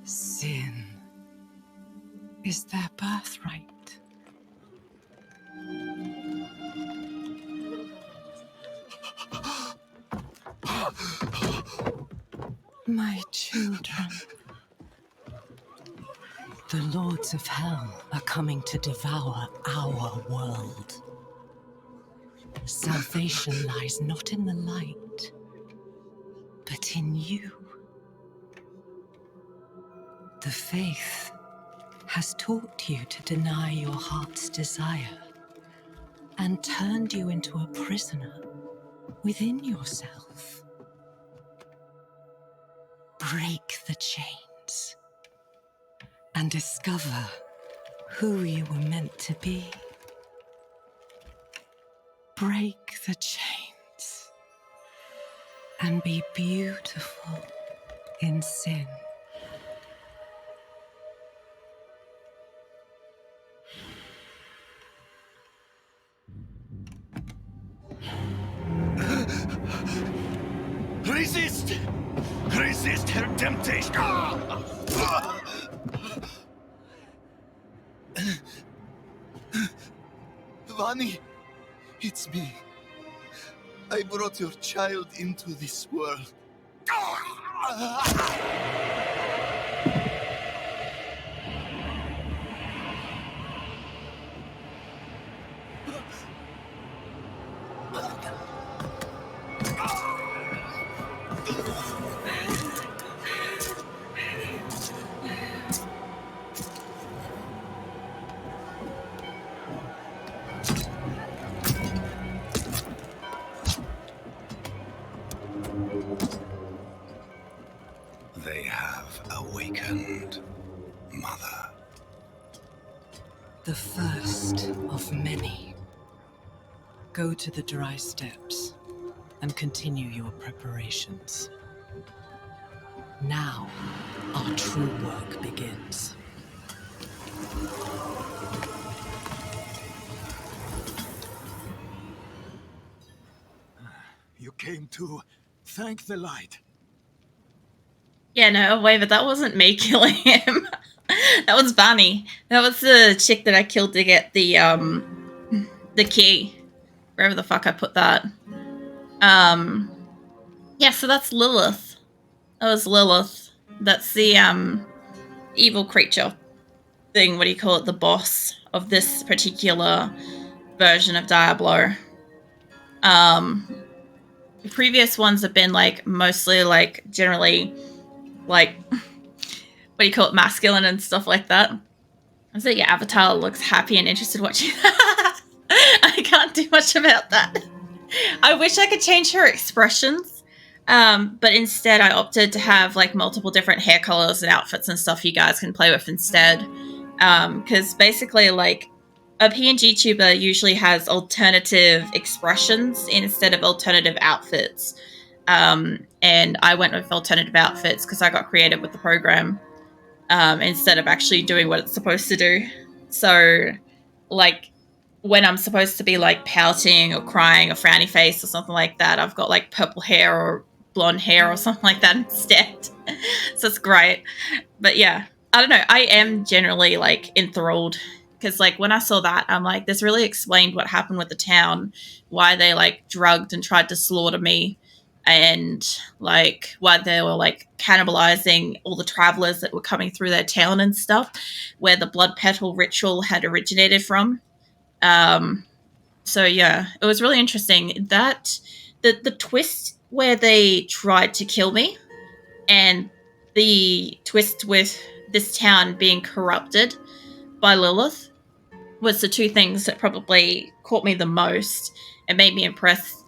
Sin is their birthright. My children. The lords of hell are coming to devour our world. Salvation lies not in the light, but in you. The faith has taught you to deny your heart's desire and turned you into a prisoner within yourself. Break the chains and discover who you were meant to be. Break the chains and be beautiful in sin. Resist! Resist her temptation! Vani, it's me. I brought your child into this world. They have awakened, Mother. The first of many. Go to the dry steps and continue your preparations. Now, our true work begins. You came to thank the light. Yeah, no, wait, but that wasn't me killing him. That was Bunny. That was the chick that I killed to get the key. Wherever the fuck I put that. Yeah, so that's Lilith. That was Lilith. That's the evil creature thing, what do you call it? The boss of this particular version of Diablo. The previous ones have been like mostly like generally like what do you call it, masculine and stuff like that. I say your avatar looks happy and interested watching. I can't do much about that. I wish I could change her expressions, but instead I opted to have like multiple different hair colors and outfits and stuff you guys can play with instead. Because basically, like, a PNG tuber usually has alternative expressions instead of alternative outfits. And I went with alternative outfits because I got creative with the program instead of actually doing what it's supposed to do. So, like, when I'm supposed to be, like, pouting or crying or frowny face or something like that, I've got, like, purple hair or blonde hair or something like that instead. So it's great. But, yeah. I don't know. I am generally, like, enthralled. Because, like, when I saw that, I'm like, this really explained what happened with the town. Why they, like, drugged and tried to slaughter me. And, like, why they were, like, cannibalizing all the travelers that were coming through their town and stuff. Where the blood petal ritual had originated from. So, yeah. It was really interesting. That, the twist where they tried to kill me. And the twist with this town being corrupted by Lilith was the two things that probably caught me the most and made me impressed.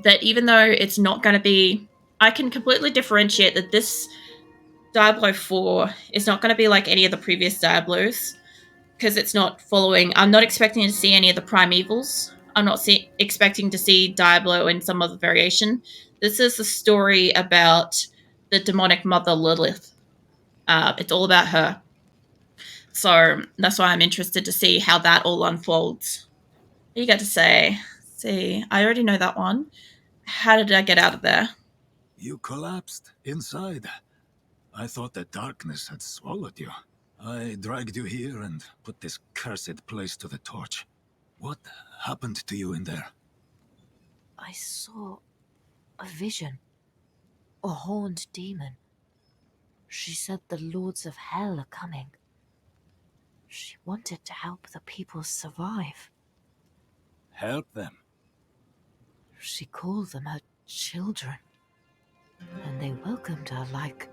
That even though it's not going to be, I can completely differentiate that this Diablo 4 is not going to be like any of the previous Diablos because it's not following. I'm not expecting to see any of the primevals. I'm not expecting to see Diablo in some other variation. This is a story about the demonic mother Lilith. It's all about her. So that's why I'm interested to see how that all unfolds. What you got to say? See, I already know that one. How did I get out of there? You collapsed inside. I thought the darkness had swallowed you. I dragged you here and put this cursed place to the torch. What happened to you in there? I saw a vision. A horned demon. She said the lords of hell are coming. She wanted to help the people survive. Help them. She called them her children. And they welcomed her like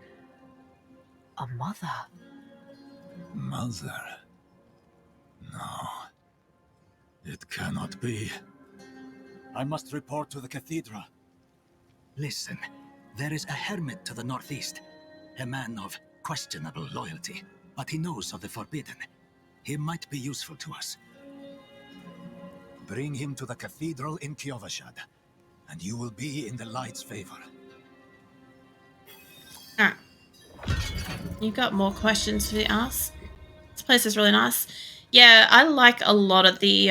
a mother. Mother? No. It cannot be. I must report to the cathedral. Listen, there is a hermit to the northeast. A man of questionable loyalty, but he knows of the forbidden. He might be useful to us. Bring him to the cathedral in Kyovashad, and you will be in the light's favor. Ah. You've got more questions to ask? This place is really nice. Yeah, I like a lot of the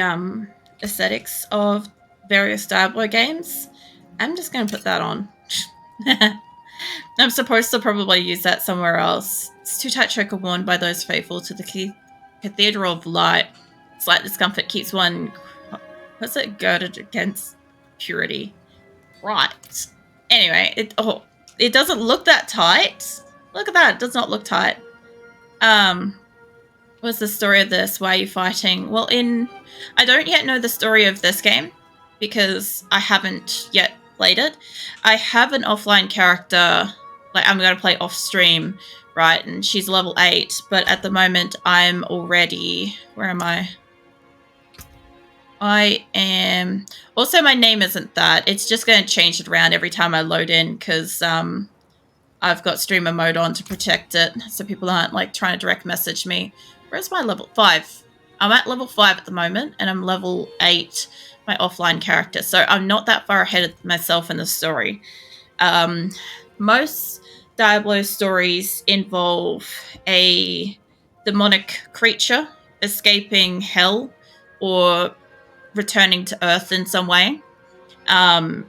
aesthetics of various Diablo games. I'm just going to put that on. I'm supposed to probably use that somewhere else. It's too tight choker worn by those faithful to the Cathedral of Light. Slight discomfort keeps one... What's it? Girded against purity. Right. Anyway, it doesn't look that tight. Look at that. It does not look tight. What's the story of this? Why are you fighting? Well, I don't yet know the story of this game because I haven't yet played it. I have an offline character, like I'm going to play off stream, right? And she's level 8, but at the moment I'm already... Where am I? I am... Also, my name isn't that. It's just going to change it around every time I load in because I've got streamer mode on to protect it so people aren't like trying to direct message me. Where's my level? 5. I'm at level 5 at the moment, and I'm level 8, my offline character. So I'm not that far ahead of myself in the story. Most Diablo stories involve a demonic creature escaping hell or returning to Earth in some way,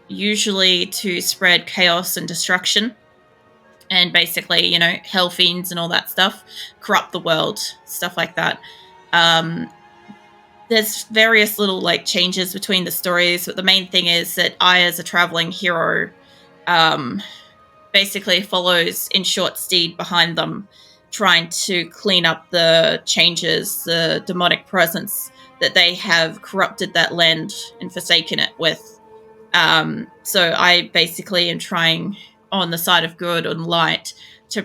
usually to spread chaos and destruction. And basically, you know, hell fiends and all that stuff, corrupt the world, stuff like that. There's various little like changes between the stories, but the main thing is that I, as a traveling hero, basically follows in short steed behind them, trying to clean up the changes, the demonic presence that they have corrupted that land and forsaken it with. So I basically am trying on the side of good and light to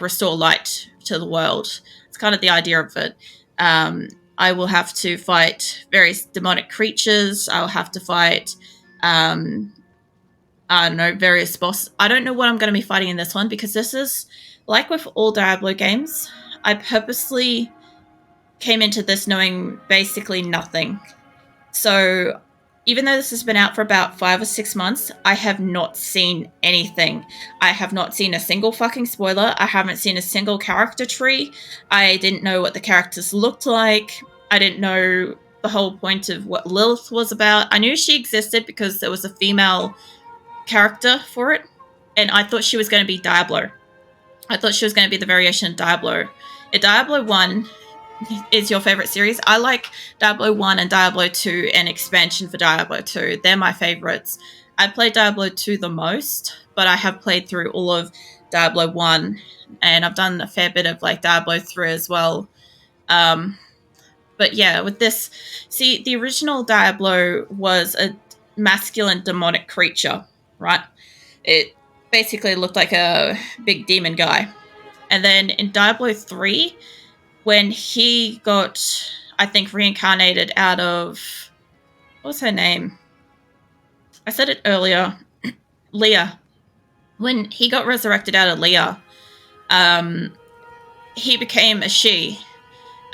restore light to the world. It's kind of the idea of it. I will have to fight various demonic creatures. I'll have to fight, I don't know, various bosses. I don't know what I'm going to be fighting in this one because this is, like with all Diablo games, I purposely came into this knowing basically nothing. So even though this has been out for about 5 or 6 months, I have not seen anything. I have not seen a single fucking spoiler. I haven't seen a single character tree. I didn't know what the characters looked like. I didn't know the whole point of what Lilith was about. I knew she existed because there was a female character for it, and I thought she was going to be Diablo. I thought she was going to be the variation of Diablo. Diablo 1 is your favorite series. I like Diablo 1 and Diablo 2 and expansion for Diablo 2. They're my favorites. I played Diablo 2 the most, but I have played through all of Diablo 1, and I've done a fair bit of like Diablo 3 as well. But yeah, with this, see, the original Diablo was a masculine demonic creature, right? It basically looked like a big demon guy. And then in Diablo 3, when he got, I think, reincarnated out of... What's her name? I said it earlier. Leah. When he got resurrected out of Leah, he became a she,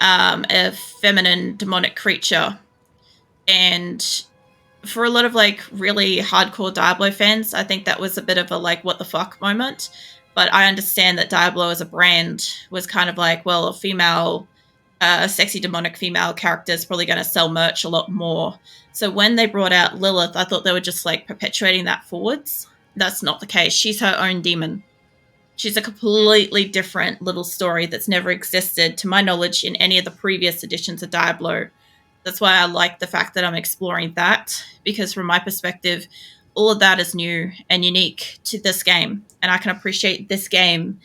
a feminine demonic creature. And for a lot of, like, really hardcore Diablo fans, I think that was a bit of a, like, what the fuck moment. But I understand that Diablo as a brand was kind of like, well, a female... a sexy demonic female character is probably going to sell merch a lot more. So when they brought out Lilith, I thought they were just like perpetuating that forwards. That's not the case. She's her own demon. She's a completely different little story that's never existed, to my knowledge, in any of the previous editions of Diablo. That's why I like the fact that I'm exploring that, because from my perspective, all of that is new and unique to this game. And I can appreciate this game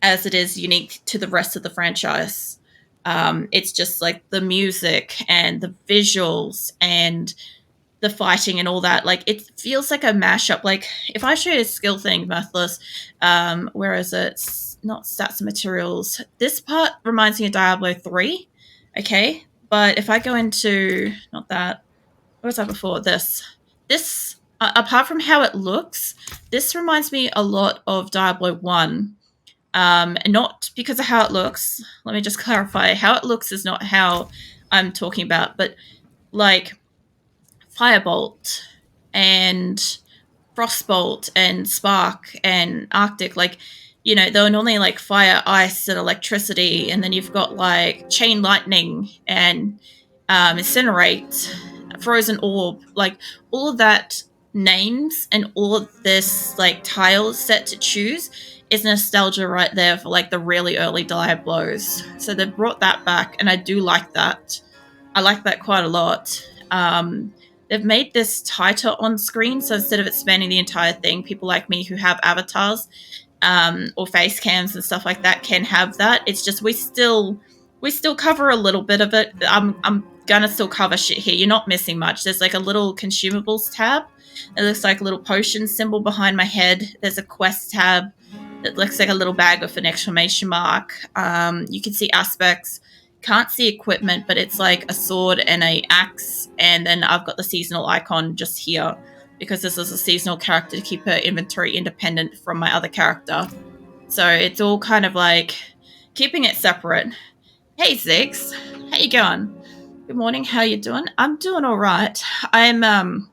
as it is unique to the rest of the franchise. It's just like the music and the visuals and the fighting and all that. Like, it feels like a mashup. Like, if I show you a skill thing, Mirthless, where is it? It's not stats and materials. This part reminds me of Diablo 3. Okay. But if I go into, not that, what was that before? This, apart from how it looks, this reminds me a lot of Diablo 1. And not because of how it looks. Let me just clarify. How it looks is not how I'm talking about, but like Firebolt and Frostbolt and Spark and Arctic, like, you know, they're normally like fire, ice, and electricity, and then you've got like chain lightning and incinerate, frozen orb, like all of that names and all of this like tile set to choose is nostalgia right there for like the really early Diablos. So they've brought that back, and I do like that. I like that quite a lot. They've made this tighter on screen, so instead of it spanning the entire thing, people like me who have avatars or face cams and stuff like that can have that. It's just we still cover a little bit of it. I'm gonna still cover shit here. You're not missing much. There's like a little consumables tab. It looks like a little potion symbol behind my head. There's a quest tab that looks like a little bag with an exclamation mark. You can see aspects. Can't see equipment, but it's like a sword and a axe, and then I've got the seasonal icon just here because this is a seasonal character to keep her inventory independent from my other character. So it's all kind of like keeping it separate. Hey Zix, how you going? Good morning, how you doing? I'm doing all right. I'm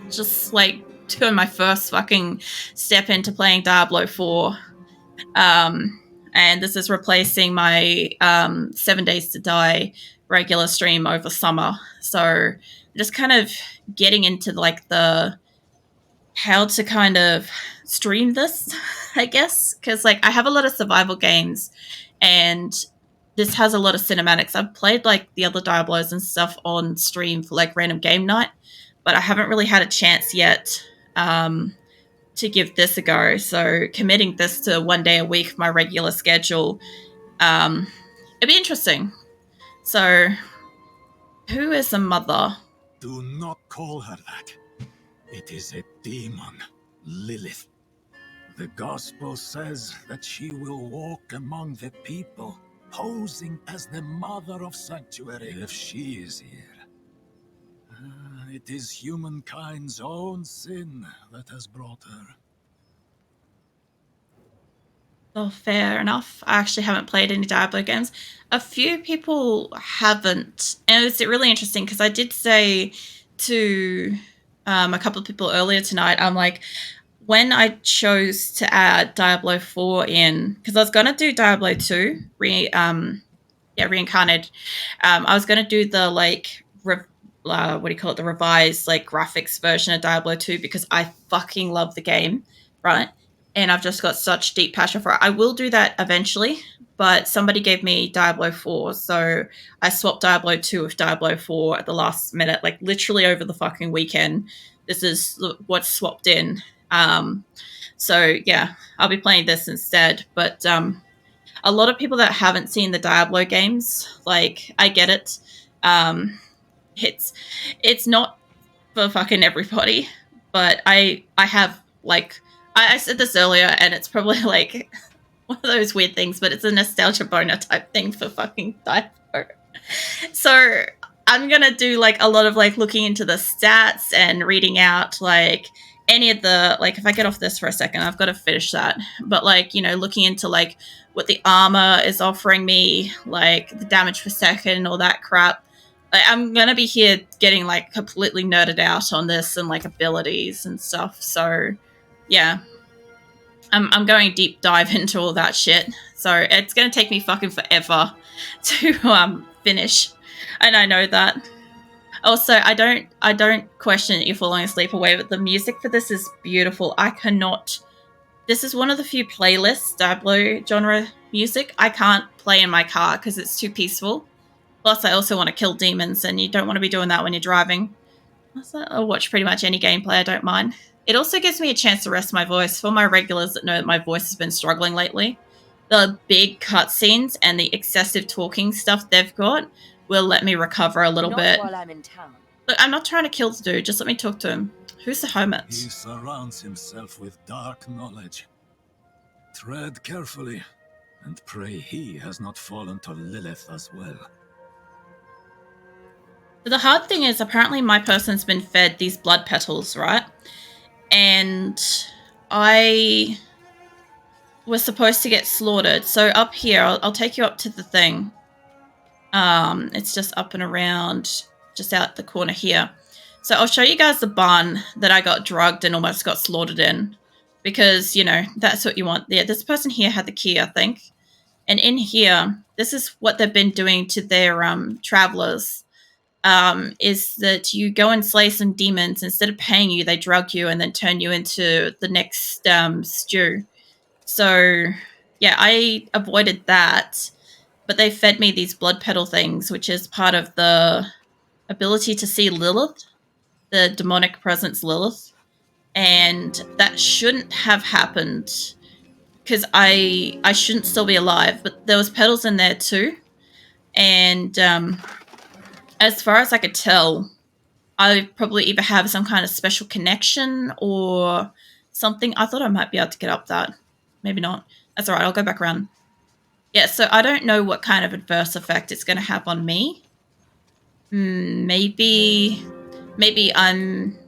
just like doing my first fucking step into playing Diablo IV. And this is replacing my 7 Days to Die regular stream over summer. So just kind of getting into like the how to kind of stream this, I guess, because like I have a lot of survival games, and this has a lot of cinematics. I've played like the other Diablos and stuff on stream for like random game night, but I haven't really had a chance yet to give this a go. So committing this to 1 day a week of my regular schedule, it'd be interesting. So who is a mother? Do not call her that. It is a demon, Lilith. The gospel says that she will walk among the people, posing as the mother of sanctuary if she is here. It is humankind's own sin that has brought her. Oh, fair enough. I actually haven't played any Diablo games. A few people haven't. And it's really interesting because I did say to a couple of people earlier tonight, I'm like, when I chose to add Diablo 4 in, because I was going to do Diablo 2, Reincarnated. I was going to do the, like, what do you call it? The revised, like, graphics version of Diablo 2 because I fucking love the game, right? And I've just got such deep passion for it. I will do that eventually, but somebody gave me Diablo 4, so I swapped Diablo 2 with Diablo 4 at the last minute, like literally over the fucking weekend. This is what's swapped in. So yeah, I'll be playing this instead. But a lot of people that haven't seen the Diablo games, like, I get it. It's not for fucking everybody, but I have, like, I said this earlier, and it's probably like one of those weird things, but it's a nostalgia boner type thing for fucking Diablo. So I'm gonna do like a lot of like looking into the stats and reading out like any of the, like, if I get off this for a second, I've got to finish that. But like, you know, looking into like what the armor is offering me, like the damage per second, all that crap. Like, I'm gonna be here getting like completely nerded out on this and like abilities and stuff. So yeah, I'm going deep dive into all that shit. So it's going to take me fucking forever to finish. And I know that. Also, I don't question that you're falling asleep away, but the music for this is beautiful. I cannot this is one of the few playlists, Diablo genre music, I can't play in my car because it's too peaceful. Plus, I also want to kill demons, and you don't want to be doing that when you're driving. I'll watch pretty much any gameplay, I don't mind. It also gives me a chance to rest my voice. For my regulars that know that my voice has been struggling lately, the big cutscenes and the excessive talking stuff they've got will let me recover a little bit. While I'm in town. Look, I'm not trying to kill the dude, just let me talk to him. Who's the hermit? He surrounds himself with dark knowledge. Tread carefully, and pray he has not fallen to Lilith as well. The hard thing is, apparently my person's been fed these blood petals, right? And I was supposed to get slaughtered. So up here, I'll take you up to the thing. It's just up and around, just out the corner here. So I'll show you guys the barn that I got drugged and almost got slaughtered in. Because, you know, that's what you want. Yeah, this person here had the key, I think. And in here, this is what they've been doing to their travelers. Is that you go and slay some demons. Instead of paying you, they drug you and then turn you into the next stew. So, yeah, I avoided that. But they fed me these blood petal things, which is part of the ability to see Lilith, the demonic presence Lilith. And that shouldn't have happened because I shouldn't still be alive. But there was petals in there too. And as far as I could tell, I probably either have some kind of special connection or something. I thought I might be able to get up that. Maybe not. That's all right. I'll go back around. Yeah, so I don't know what kind of adverse effect it's going to have on me. Maybe I'm,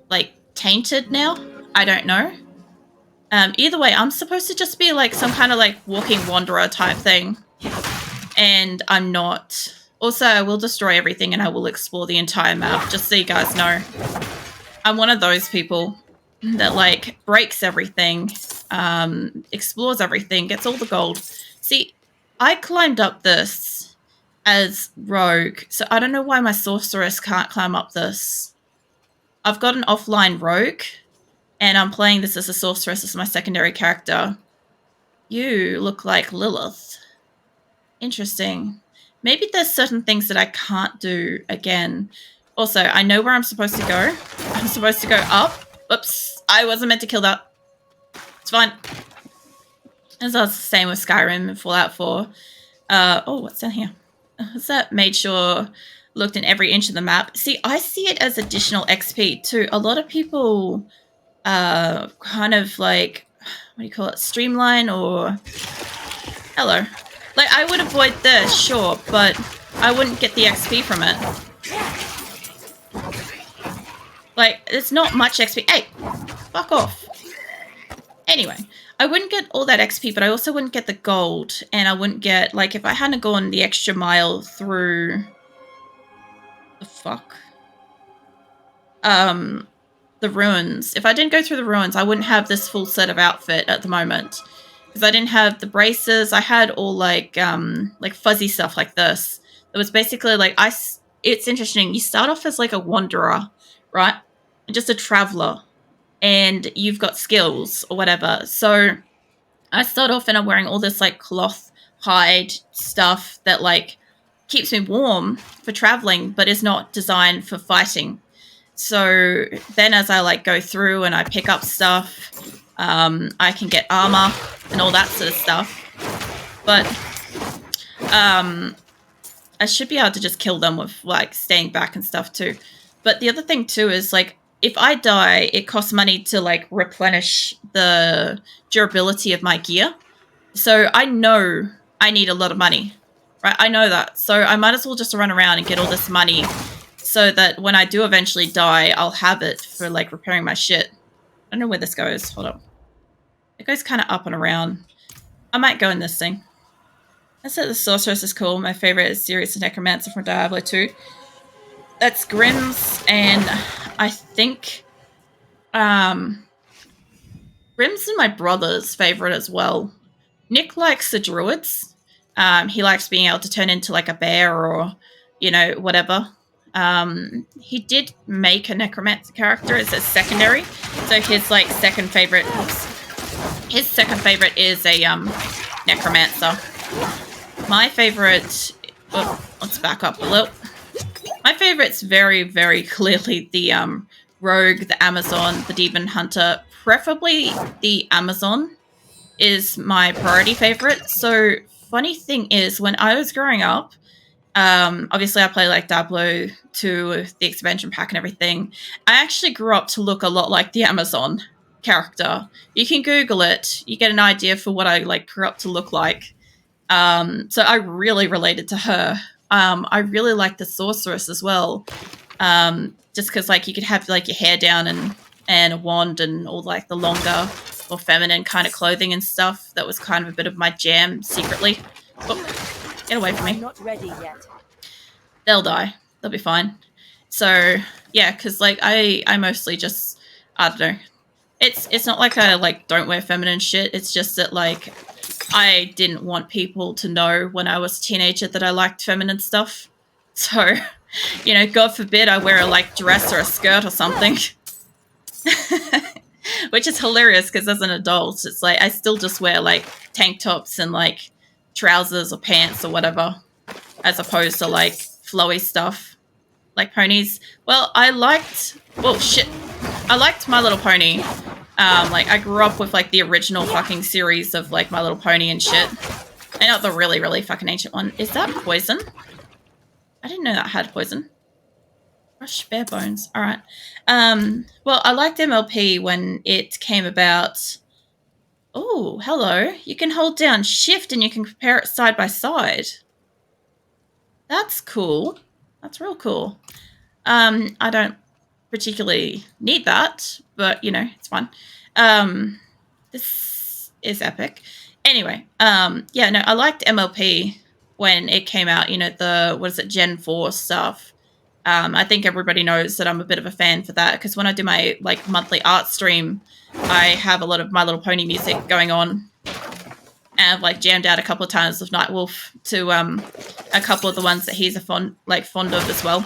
like, tainted now. I don't know. Either way, I'm supposed to just be, like, some kind of, like, walking wanderer type thing. And I'm not. Also, I will destroy everything and I will explore the entire map, just so you guys know. I'm one of those people that, like, breaks everything, explores everything, gets all the gold. See, I climbed up this as rogue, so I don't know why my sorceress can't climb up this. I've got an offline rogue, and I'm playing this as a sorceress as my secondary character. You look like Lilith. Interesting. Maybe there's certain things that I can't do again. Also, I know where I'm supposed to go. I'm supposed to go up. Oops, I wasn't meant to kill that. It's fine. As I was the same with Skyrim and Fallout 4. Oh, what's down here? What's that? Made sure looked in every inch of the map. See, I see it as additional XP too. A lot of people kind of like, what do you call it? Streamline or... Hello. Like, I would avoid this, sure, but I wouldn't get the XP from it. Like, it's not much XP. Hey, fuck off. Anyway, I wouldn't get all that XP, but I also wouldn't get the gold, and I wouldn't get, like, if I hadn't gone the extra mile through... The fuck? The ruins. If I didn't go through the ruins, I wouldn't have this full set of outfit at the moment. Because I didn't have the braces. I had all, like fuzzy stuff like this. It was basically, like, it's interesting. You start off as, like, a wanderer, right? Just a traveler. And you've got skills or whatever. So I start off and I'm wearing all this, like, cloth hide stuff that, like, keeps me warm for traveling, but is not designed for fighting. So then as I, like, go through and I pick up stuff, I can get armor and all that sort of stuff. But I should be able to just kill them with, like, staying back and stuff too. But the other thing too is, like, if I die, it costs money to, like, replenish the durability of my gear. So I know I need a lot of money, right? I know that. So I might as well just run around and get all this money so that when I do eventually die, I'll have it for, like, repairing my shit. I don't know where this goes. Hold up. It goes kind of up and around. I might go in this thing. I said the Sorceress is cool. My favorite is Sirius the Necromancer from Diablo II. That's Grimm's, and I think Grimm's is my brother's favorite as well. Nick likes the druids. He likes being able to turn into, like, a bear or, you know, whatever. He did make a necromancer character as a secondary, so his, like, second favorite. Oops. his second favorite is a necromancer. My favorite, let's back up a little. My favorite's very, very clearly the rogue, the Amazon, the demon hunter. Preferably the Amazon is my priority favorite. So funny thing is, when I was growing up, obviously I play like Diablo 2, the expansion pack and everything. I actually grew up to look a lot like the Amazon character. You can Google it, you get an idea for what I like grew up to look like. So I really related to her. I really like the sorceress as well. Just because like you could have like your hair down and a wand and all like the longer or feminine kind of clothing and stuff. That was kind of a bit of my jam secretly. Oh, get away from me. I'm not ready yet. They'll die. They'll be fine. So yeah, because like I mostly just, I don't know. It's not like I like don't wear feminine shit. It's just that like I didn't want people to know when I was a teenager that I liked feminine stuff. So, you know, God forbid I wear a like dress or a skirt or something. Which is hilarious because as an adult, it's like I still just wear like tank tops and like trousers or pants or whatever, as opposed to like flowy stuff like ponies. Well, I liked My Little Pony. Like I grew up with like the original fucking series of like My Little Pony and shit. And not the really, really fucking ancient one. Is that poison? I didn't know that had poison. Crushed bare bones. All right. Well, I liked MLP when it came about. Oh, hello. You can hold down shift and you can compare it side by side. That's cool. That's real cool. I don't particularly need that, but you know, it's fun. This is epic. Anyway, yeah, no, I liked MLP when it came out, you know, the, what is it, Gen 4 stuff. I think everybody knows that I'm a bit of a fan for that because when I do my like monthly art stream, I have a lot of My Little Pony music going on. And I've like jammed out a couple of times of Nightwolf to a couple of the ones that he's fond of as well.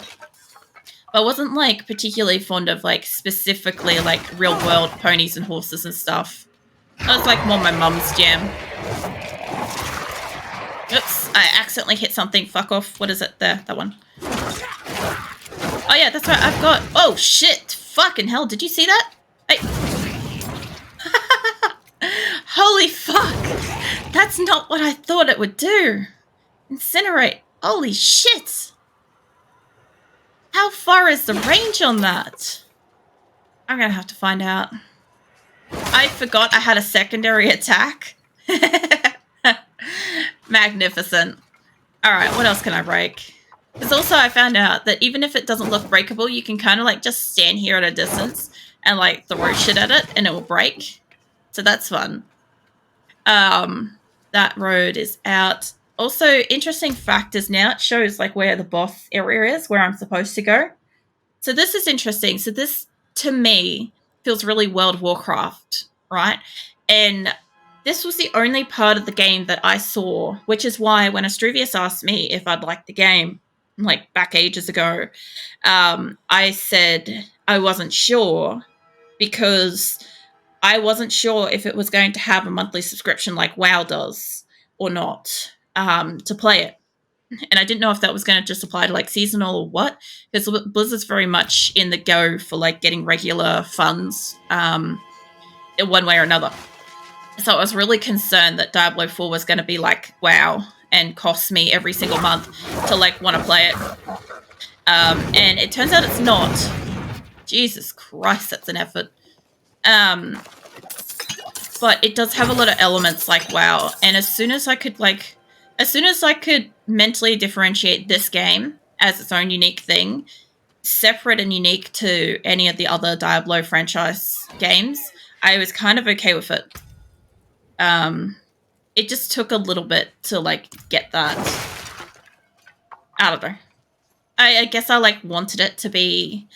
But I wasn't like particularly fond of like specifically like real world ponies and horses and stuff. That was like more my mum's jam. Oops, I accidentally hit something. Fuck off. What is it? There, that one. Oh yeah, that's right. I've got... Oh shit. Fucking hell. Did you see that? Hey. Holy fuck. That's not what I thought it would do. Incinerate. Holy shit. How far is the range on that? I'm gonna have to find out. I forgot I had a secondary attack. Magnificent. Alright, what else can I break? Because also I found out that even if it doesn't look breakable, you can kind of like just stand here at a distance and like throw shit at it and it will break. So that's fun. That road is out. Also, interesting fact is now it shows like where the boss area is, where I'm supposed to go. So this is interesting. So this, to me, feels really World of Warcraft, right? And this was the only part of the game that I saw, which is why when Astruvius asked me if I'd like the game, like back ages ago, I said I wasn't sure because I wasn't sure if it was going to have a monthly subscription like WoW does or not to play it. And I didn't know if that was going to just apply to like seasonal or what, because Blizzard's very much in the go for like getting regular funds in one way or another. So I was really concerned that Diablo 4 was going to be like WoW and cost me every single month to like want to play it. And it turns out it's not. Jesus Christ, that's an effort. But it does have a lot of elements like WoW. And as soon as I could mentally differentiate this game as its own unique thing, separate and unique to any of the other Diablo franchise games, I was kind of okay with it. It just took a little bit to like get that. I don't know. I guess I like wanted it to be.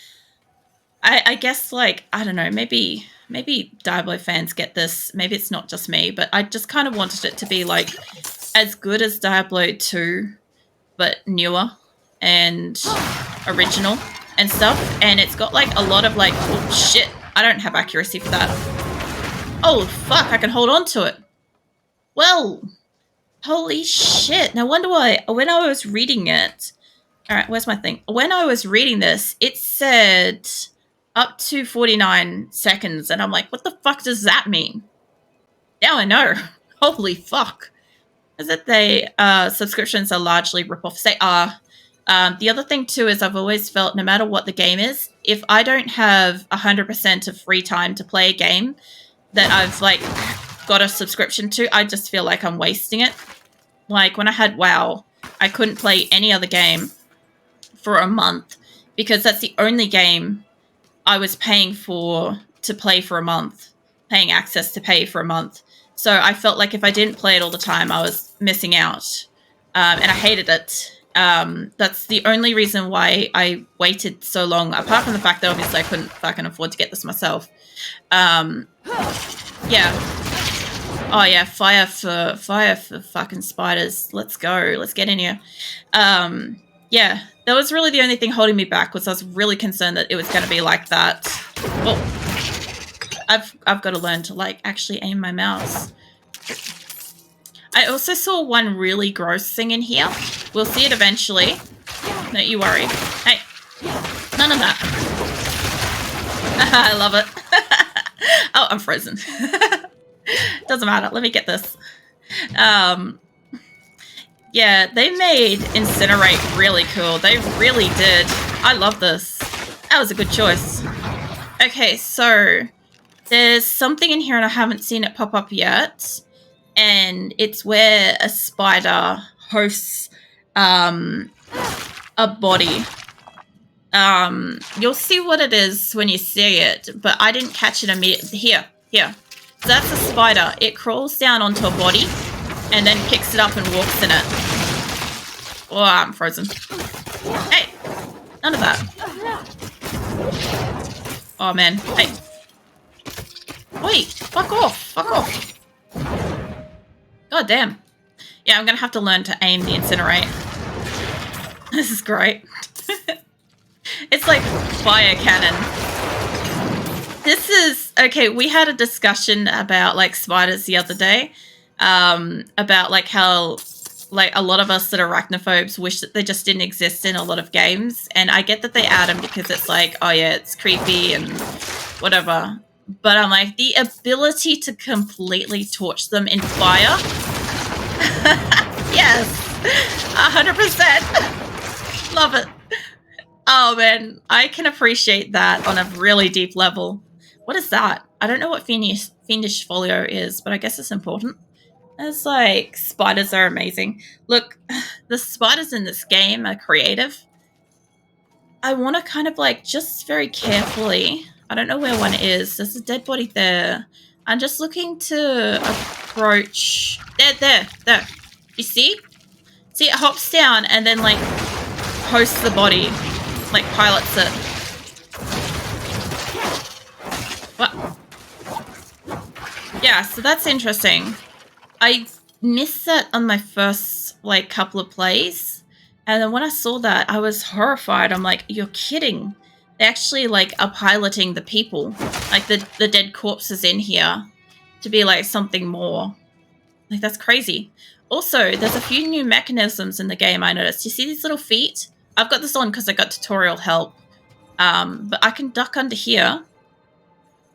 I guess like I don't know. Maybe Diablo fans get this. Maybe it's not just me, but I just kind of wanted it to be like as good as Diablo 2, but newer and original and stuff. And it's got like a lot of like, oh shit, I don't have accuracy for that. Oh, fuck, I can hold on to it. Well, holy shit. No wonder why, when I was reading it... Alright, where's my thing? When I was reading this, it said up to 49 seconds, and I'm like, what the fuck does that mean? Now I know. Holy fuck. Is that they subscriptions are largely rip-offs? They are. The other thing too is I've always felt no matter what the game is, if I don't have 100% of free time to play a game that I've like got a subscription to, I just feel like I'm wasting it. Like when I had WoW, I couldn't play any other game for a month because that's the only game I was paying for to play for a month, paying access to pay for a month. So I felt like if I didn't play it all the time, I was missing out. And I hated it. That's the only reason why I waited so long, apart from the fact that obviously I couldn't fucking afford to get this myself. Yeah. Oh yeah, fire for fucking spiders. Let's go. Let's get in here. Yeah, that was really the only thing holding me back, was I was really concerned that it was going to be like that. Oh, I've got to learn to like actually aim my mouse. I also saw one really gross thing in here. We'll see it eventually. Don't you worry. Hey, none of that. I love it. Oh, I'm frozen. Doesn't matter. Let me get this. Yeah, they made Incinerate really cool. They really did. I love this. That was a good choice. Okay, so there's something in here and I haven't seen it pop up yet. And it's where a spider hosts a body. You'll see what it is when you see it, but I didn't catch it immediately. Here. So that's a spider. It crawls down onto a body and then picks it up and walks in it. Oh, I'm frozen. Hey, none of that. Oh, man. Hey. Wait, fuck off. God damn. Yeah, I'm going to have to learn to aim the Incinerate. This is great. It's like fire cannon. This is... Okay, we had a discussion about, like, spiders the other day. About, like, how... Like, a lot of us that are arachnophobes wish that they just didn't exist in a lot of games. And I get that they add them because it's like, oh yeah, it's creepy and whatever. But I'm like, the ability to completely torch them in fire? Yes! 100%! Love it. Oh man, I can appreciate that on a really deep level. What is that? I don't know what Fiendish Folio is, but I guess it's important. It's like, spiders are amazing. Look, the spiders in this game are creative. I want to kind of like, just very carefully, I don't know where one is. There's a dead body there. I'm just looking to approach, there. You see? See, it hops down and then like, hosts the body, like pilots it. What? Yeah, so that's interesting. I missed that on my first, like, couple of plays. And then when I saw that, I was horrified. I'm like, you're kidding. They actually, like, are piloting the people. Like, the dead corpses in here to be, like, something more. Like, that's crazy. Also, there's a few new mechanisms in the game I noticed. You see these little feet? I've got this on because I got tutorial help. But I can duck under here.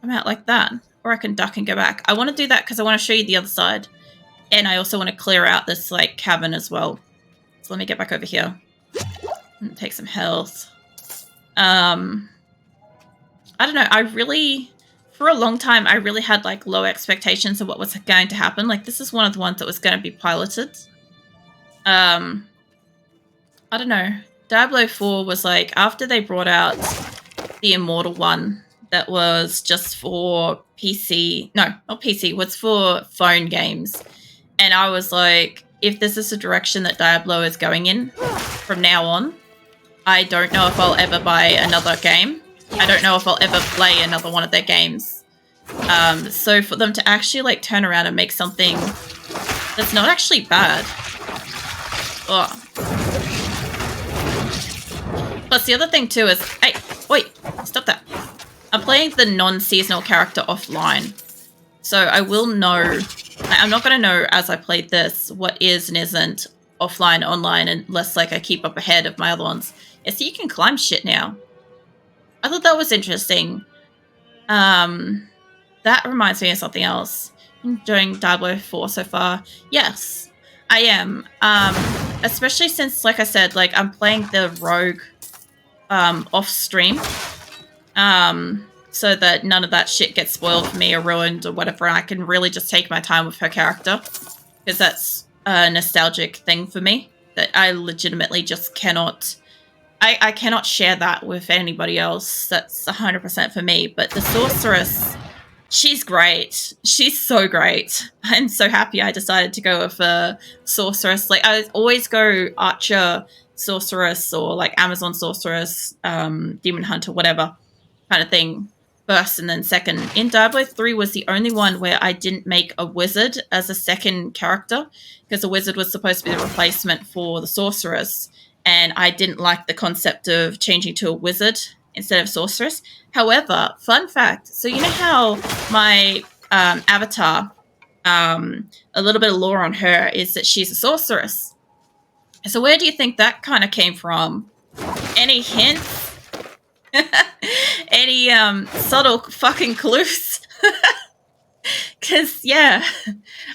I'm out like that. Or I can duck and go back. I want to do that because I want to show you the other side. And I also want to clear out this, like, cavern as well. So let me get back over here. And take some health. I don't know. I really... For a long time, I really had, like, low expectations of what was going to happen. Like, this is one of the ones that was going to be piloted. I don't know. Diablo IV was, like, after they brought out the Immortal one that was just for PC... No, not PC. Was for phone games. And I was like, if this is the direction that Diablo is going in from now on, I don't know if I'll ever buy another game. I don't know if I'll ever play another one of their games. So for them to actually like turn around and make something that's not actually bad. Oh. Plus the other thing too is, hey, wait, stop that. I'm playing the non-seasonal character offline. So I will know. I'm not going to know as I played this what is and isn't offline, online, unless like I keep up ahead of my other ones. Yeah, so you can climb shit now. I thought that was interesting. That reminds me of something else. Enjoying Diablo 4 so far. Yes, I am. Especially since, like I said, like I'm playing the rogue off stream. So that none of that shit gets spoiled for me or ruined or whatever. I can really just take my time with her character. Because that's a nostalgic thing for me. That I legitimately just cannot... I cannot share that with anybody else. That's 100% for me. But the Sorceress... She's great. She's so great. I'm so happy I decided to go with a Sorceress. Like, I always go Archer, Sorceress, or like Amazon Sorceress, Demon Hunter, whatever kind of thing first and then second. In Diablo 3 was the only one where I didn't make a wizard as a second character, because the wizard was supposed to be the replacement for the Sorceress, and I didn't like the concept of changing to a wizard instead of Sorceress. However, fun fact, so you know how my avatar, a little bit of lore on her is that she's a sorceress. So where do you think that kind of came from? Any hints? Any subtle fucking clues? Because, yeah,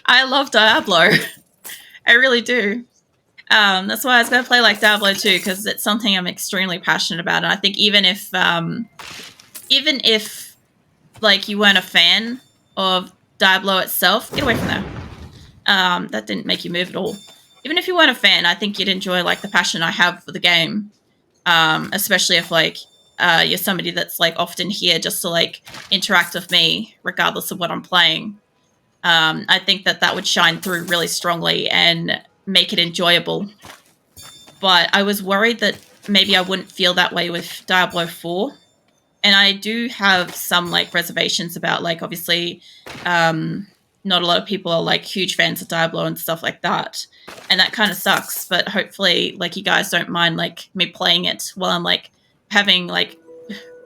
I love Diablo. I really do. That's why I was going to play like Diablo 2, because it's something I'm extremely passionate about. And I think even if like you weren't a fan of Diablo itself, get away from there. That didn't make you move at all. Even if you weren't a fan, I think you'd enjoy like the passion I have for the game. Especially if like you're somebody that's like often here just to like interact with me, regardless of what I'm playing. I think that would shine through really strongly and make it enjoyable. But I was worried that maybe I wouldn't feel that way with Diablo 4. And I do have some like reservations about like, obviously, not a lot of people are like huge fans of Diablo and stuff like that. And that kind of sucks. But hopefully like you guys don't mind like me playing it while I'm like having like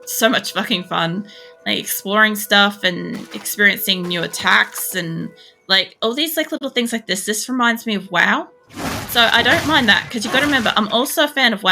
so much fucking fun, like exploring stuff and experiencing new attacks and like all these like little things like this. This reminds me of WoW. So I don't mind that, because you've got to remember, I'm also a fan of WoW.